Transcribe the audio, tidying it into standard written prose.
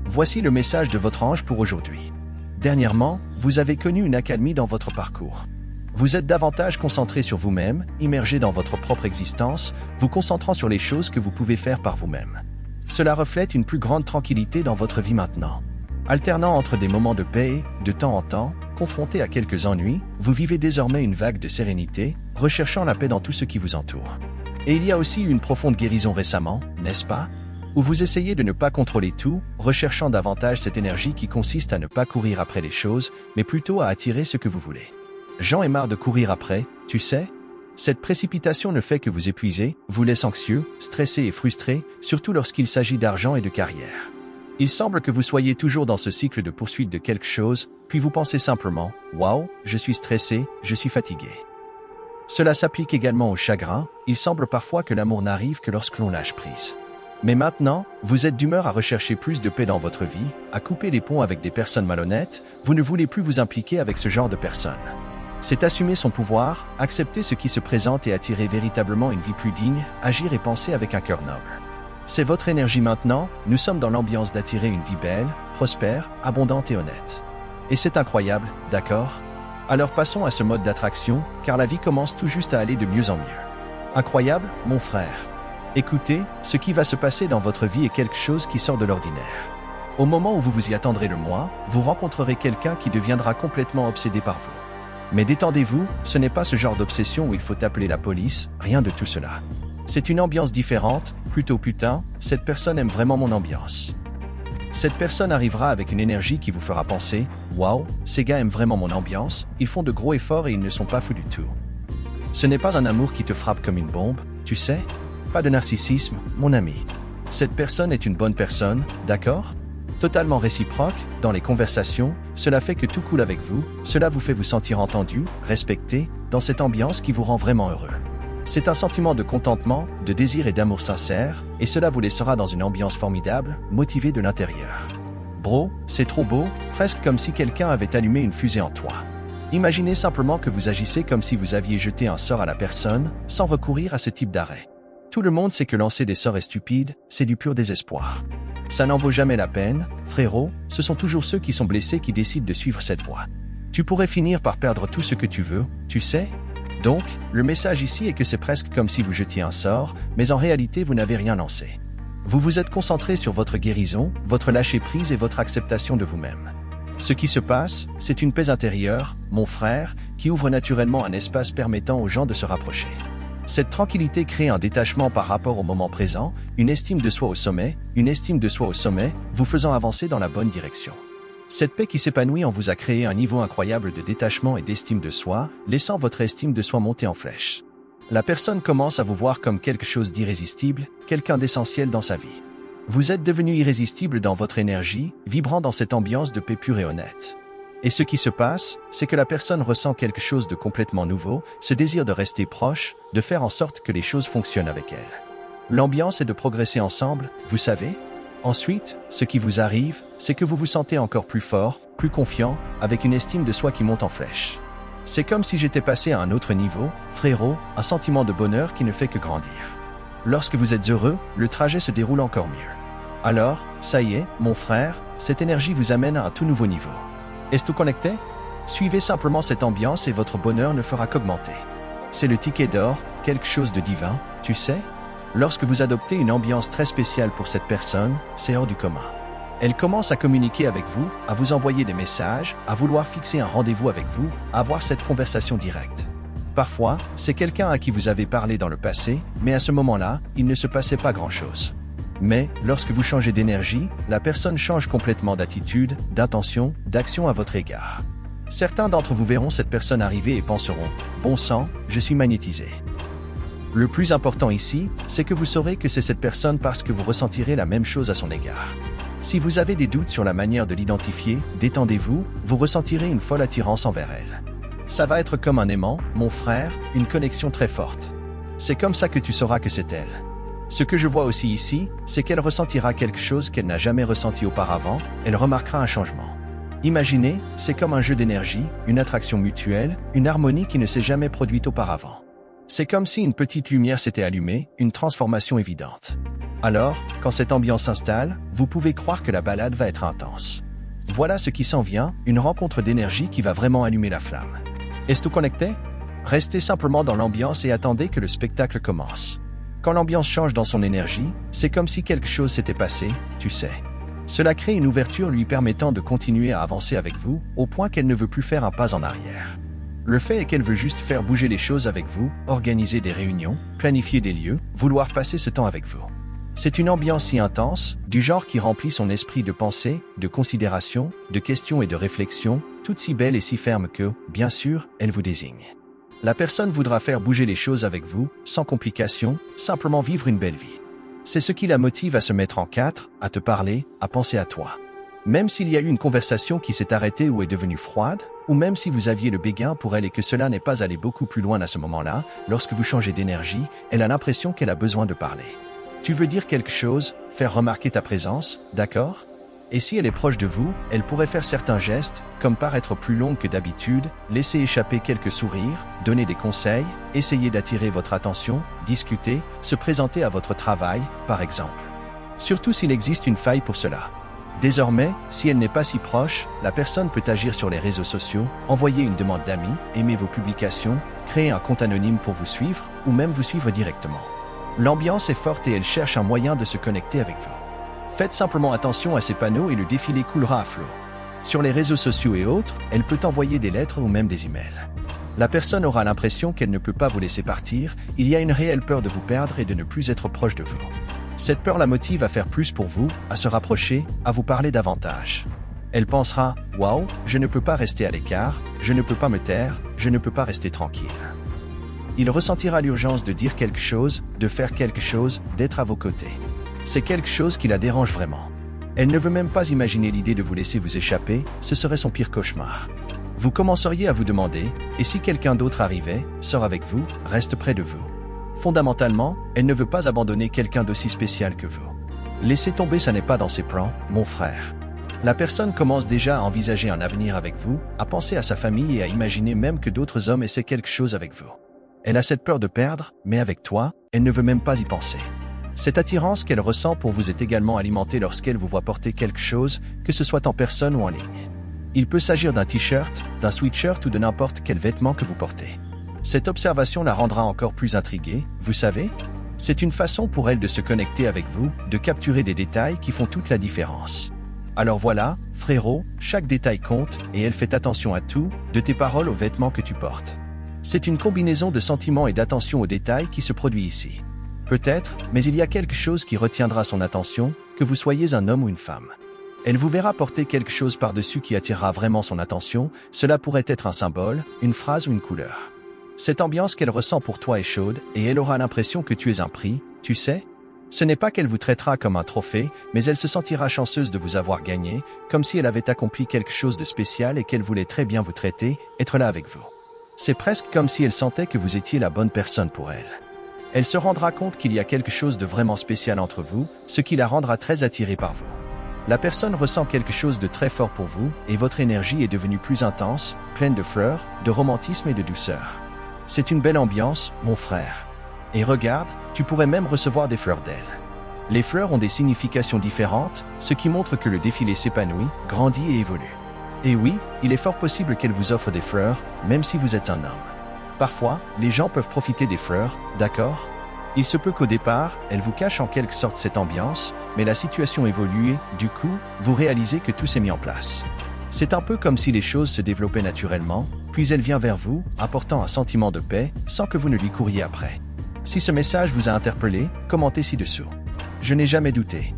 Voici le message de votre ange pour aujourd'hui. Dernièrement, vous avez connu une accalmie dans votre parcours. Vous êtes davantage concentré sur vous-même, immergé dans votre propre existence, vous concentrant sur les choses que vous pouvez faire par vous-même. Cela reflète une plus grande tranquillité dans votre vie maintenant. Alternant entre des moments de paix, de temps en temps, confronté à quelques ennuis, vous vivez désormais une vague de sérénité, recherchant la paix dans tout ce qui vous entoure. Et il y a aussi eu une profonde guérison récemment, n'est-ce pas? Où vous essayez de ne pas contrôler tout, recherchant davantage cette énergie qui consiste à ne pas courir après les choses, mais plutôt à attirer ce que vous voulez. J'en ai marre de courir après, tu sais? Cette précipitation ne fait que vous épuiser, vous laisse anxieux, stressé et frustré, surtout lorsqu'il s'agit d'argent et de carrière. Il semble que vous soyez toujours dans ce cycle de poursuite de quelque chose, puis vous pensez simplement « Waouh, je suis stressé, je suis fatigué ». Cela s'applique également au chagrin, il semble parfois que l'amour n'arrive que lorsque l'on lâche prise. Mais maintenant, vous êtes d'humeur à rechercher plus de paix dans votre vie, à couper les ponts avec des personnes malhonnêtes, vous ne voulez plus vous impliquer avec ce genre de personnes. C'est assumer son pouvoir, accepter ce qui se présente et attirer véritablement une vie plus digne, agir et penser avec un cœur noble. C'est votre énergie maintenant, nous sommes dans l'ambiance d'attirer une vie belle, prospère, abondante et honnête. Et c'est incroyable, d'accord? Alors passons à ce mode d'attraction, car la vie commence tout juste à aller de mieux en mieux. Incroyable, mon frère. Écoutez, ce qui va se passer dans votre vie est quelque chose qui sort de l'ordinaire. Au moment où vous vous y attendrez le moins, vous rencontrerez quelqu'un qui deviendra complètement obsédé par vous. Mais détendez-vous, ce n'est pas ce genre d'obsession où il faut appeler la police, rien de tout cela. C'est une ambiance différente, plutôt putain, cette personne aime vraiment mon ambiance. Cette personne arrivera avec une énergie qui vous fera penser « Waouh, ces gars aiment vraiment mon ambiance, ils font de gros efforts et ils ne sont pas fous du tout. » Ce n'est pas un amour qui te frappe comme une bombe, tu sais? Pas de narcissisme, mon ami. Cette personne est une bonne personne, d'accord? Totalement réciproque, dans les conversations, cela fait que tout coule avec vous, cela vous fait vous sentir entendu, respecté, dans cette ambiance qui vous rend vraiment heureux. C'est un sentiment de contentement, de désir et d'amour sincère, et cela vous laissera dans une ambiance formidable, motivée de l'intérieur. Bro, c'est trop beau, presque comme si quelqu'un avait allumé une fusée en toi. Imaginez simplement que vous agissez comme si vous aviez jeté un sort à la personne, sans recourir à ce type d'arrêt. Tout le monde sait que lancer des sorts est stupide, c'est du pur désespoir. Ça n'en vaut jamais la peine, frérot, ce sont toujours ceux qui sont blessés qui décident de suivre cette voie. Tu pourrais finir par perdre tout ce que tu veux, tu sais? Donc, le message ici est que c'est presque comme si vous jetiez un sort, mais en réalité vous n'avez rien lancé. Vous vous êtes concentré sur votre guérison, votre lâcher-prise et votre acceptation de vous-même. Ce qui se passe, c'est une paix intérieure, mon frère, qui ouvre naturellement un espace permettant aux gens de se rapprocher. Cette tranquillité crée un détachement par rapport au moment présent, une estime de soi au sommet, vous faisant avancer dans la bonne direction. Cette paix qui s'épanouit en vous a créé un niveau incroyable de détachement et d'estime de soi, laissant votre estime de soi monter en flèche. La personne commence à vous voir comme quelque chose d'irrésistible, quelqu'un d'essentiel dans sa vie. Vous êtes devenu irrésistible dans votre énergie, vibrant dans cette ambiance de paix pure et honnête. Et ce qui se passe, c'est que la personne ressent quelque chose de complètement nouveau, ce désir de rester proche, de faire en sorte que les choses fonctionnent avec elle. L'ambiance est de progresser ensemble, vous savez? Ensuite, ce qui vous arrive, c'est que vous vous sentez encore plus fort, plus confiant, avec une estime de soi qui monte en flèche. C'est comme si j'étais passé à un autre niveau, frérot, un sentiment de bonheur qui ne fait que grandir. Lorsque vous êtes heureux, le trajet se déroule encore mieux. Alors, ça y est, mon frère, cette énergie vous amène à un tout nouveau niveau. Est-ce connecté? Suivez simplement cette ambiance et votre bonheur ne fera qu'augmenter. C'est le ticket d'or, quelque chose de divin, tu sais? Lorsque vous adoptez une ambiance très spéciale pour cette personne, c'est hors du commun. Elle commence à communiquer avec vous, à vous envoyer des messages, à vouloir fixer un rendez-vous avec vous, à avoir cette conversation directe. Parfois, c'est quelqu'un à qui vous avez parlé dans le passé, mais à ce moment-là, il ne se passait pas grand-chose. Mais, lorsque vous changez d'énergie, la personne change complètement d'attitude, d'intention, d'action à votre égard. Certains d'entre vous verront cette personne arriver et penseront « Bon sang, je suis magnétisé ». Le plus important ici, c'est que vous saurez que c'est cette personne parce que vous ressentirez la même chose à son égard. Si vous avez des doutes sur la manière de l'identifier, détendez-vous, vous ressentirez une folle attirance envers elle. Ça va être comme un aimant, mon frère, une connexion très forte. C'est comme ça que tu sauras que c'est elle. Ce que je vois aussi ici, c'est qu'elle ressentira quelque chose qu'elle n'a jamais ressenti auparavant, elle remarquera un changement. Imaginez, c'est comme un jeu d'énergie, une attraction mutuelle, une harmonie qui ne s'est jamais produite auparavant. C'est comme si une petite lumière s'était allumée, une transformation évidente. Alors, quand cette ambiance s'installe, vous pouvez croire que la balade va être intense. Voilà ce qui s'en vient, une rencontre d'énergie qui va vraiment allumer la flamme. Est-ce connecté? Restez simplement dans l'ambiance et attendez que le spectacle commence. Quand l'ambiance change dans son énergie, c'est comme si quelque chose s'était passé, tu sais. Cela crée une ouverture lui permettant de continuer à avancer avec vous, au point qu'elle ne veut plus faire un pas en arrière. Le fait est qu'elle veut juste faire bouger les choses avec vous, organiser des réunions, planifier des lieux, vouloir passer ce temps avec vous. C'est une ambiance si intense, du genre qui remplit son esprit de pensée, de considération, de questions et de réflexions, toute si belle et si ferme que, bien sûr, elle vous désigne. La personne voudra faire bouger les choses avec vous, sans complications, simplement vivre une belle vie. C'est ce qui la motive à se mettre en quatre, à te parler, à penser à toi. Même s'il y a eu une conversation qui s'est arrêtée ou est devenue froide, ou même si vous aviez le béguin pour elle et que cela n'est pas allé beaucoup plus loin à ce moment-là, lorsque vous changez d'énergie, elle a l'impression qu'elle a besoin de parler. Tu veux dire quelque chose, faire remarquer ta présence, d'accord? Et si elle est proche de vous, elle pourrait faire certains gestes, comme paraître plus longue que d'habitude, laisser échapper quelques sourires, donner des conseils, essayer d'attirer votre attention, discuter, se présenter à votre travail, par exemple. Surtout s'il existe une faille pour cela. Désormais, si elle n'est pas si proche, la personne peut agir sur les réseaux sociaux, envoyer une demande d'amis, aimer vos publications, créer un compte anonyme pour vous suivre, ou même vous suivre directement. L'ambiance est forte et elle cherche un moyen de se connecter avec vous. Faites simplement attention à ces panneaux et le défilé coulera à flot. Sur les réseaux sociaux et autres, elle peut envoyer des lettres ou même des emails. La personne aura l'impression qu'elle ne peut pas vous laisser partir, il y a une réelle peur de vous perdre et de ne plus être proche de vous. Cette peur la motive à faire plus pour vous, à se rapprocher, à vous parler davantage. Elle pensera « Waouh, je ne peux pas rester à l'écart, je ne peux pas me taire, je ne peux pas rester tranquille. » Il ressentira l'urgence de dire quelque chose, de faire quelque chose, d'être à vos côtés. C'est quelque chose qui la dérange vraiment. Elle ne veut même pas imaginer l'idée de vous laisser vous échapper, ce serait son pire cauchemar. Vous commenceriez à vous demander, et si quelqu'un d'autre arrivait, sort avec vous, reste près de vous. Fondamentalement, elle ne veut pas abandonner quelqu'un d'aussi spécial que vous. Laissez tomber, ça n'est pas dans ses plans, mon frère. La personne commence déjà à envisager un avenir avec vous, à penser à sa famille et à imaginer même que d'autres hommes essaient quelque chose avec vous. Elle a cette peur de perdre, mais avec toi, elle ne veut même pas y penser. Cette attirance qu'elle ressent pour vous est également alimentée lorsqu'elle vous voit porter quelque chose, que ce soit en personne ou en ligne. Il peut s'agir d'un t-shirt, d'un sweatshirt ou de n'importe quel vêtement que vous portez. Cette observation la rendra encore plus intriguée, vous savez? C'est une façon pour elle de se connecter avec vous, de capturer des détails qui font toute la différence. Alors voilà, frérot, chaque détail compte et elle fait attention à tout, de tes paroles aux vêtements que tu portes. C'est une combinaison de sentiments et d'attention aux détails qui se produit ici. Peut-être, mais il y a quelque chose qui retiendra son attention, que vous soyez un homme ou une femme. Elle vous verra porter quelque chose par-dessus qui attirera vraiment son attention, cela pourrait être un symbole, une phrase ou une couleur. Cette ambiance qu'elle ressent pour toi est chaude et elle aura l'impression que tu es un prix, tu sais? Ce n'est pas qu'elle vous traitera comme un trophée, mais elle se sentira chanceuse de vous avoir gagné, comme si elle avait accompli quelque chose de spécial et qu'elle voulait très bien vous traiter, être là avec vous. C'est presque comme si elle sentait que vous étiez la bonne personne pour elle. Elle se rendra compte qu'il y a quelque chose de vraiment spécial entre vous, ce qui la rendra très attirée par vous. La personne ressent quelque chose de très fort pour vous et votre énergie est devenue plus intense, pleine de fleurs, de romantisme et de douceur. C'est une belle ambiance, mon frère. Et regarde, tu pourrais même recevoir des fleurs d'elle. Les fleurs ont des significations différentes, ce qui montre que le défilé s'épanouit, grandit et évolue. Et oui, il est fort possible qu'elle vous offre des fleurs, même si vous êtes un homme. Parfois, les gens peuvent profiter des fleurs, d'accord? Il se peut qu'au départ, elle vous cache en quelque sorte cette ambiance, mais la situation évolue et, du coup, vous réalisez que tout s'est mis en place. C'est un peu comme si les choses se développaient naturellement, puis elle vient vers vous, apportant un sentiment de paix, sans que vous ne lui couriez après. Si ce message vous a interpellé, commentez ci-dessous. Je n'ai jamais douté.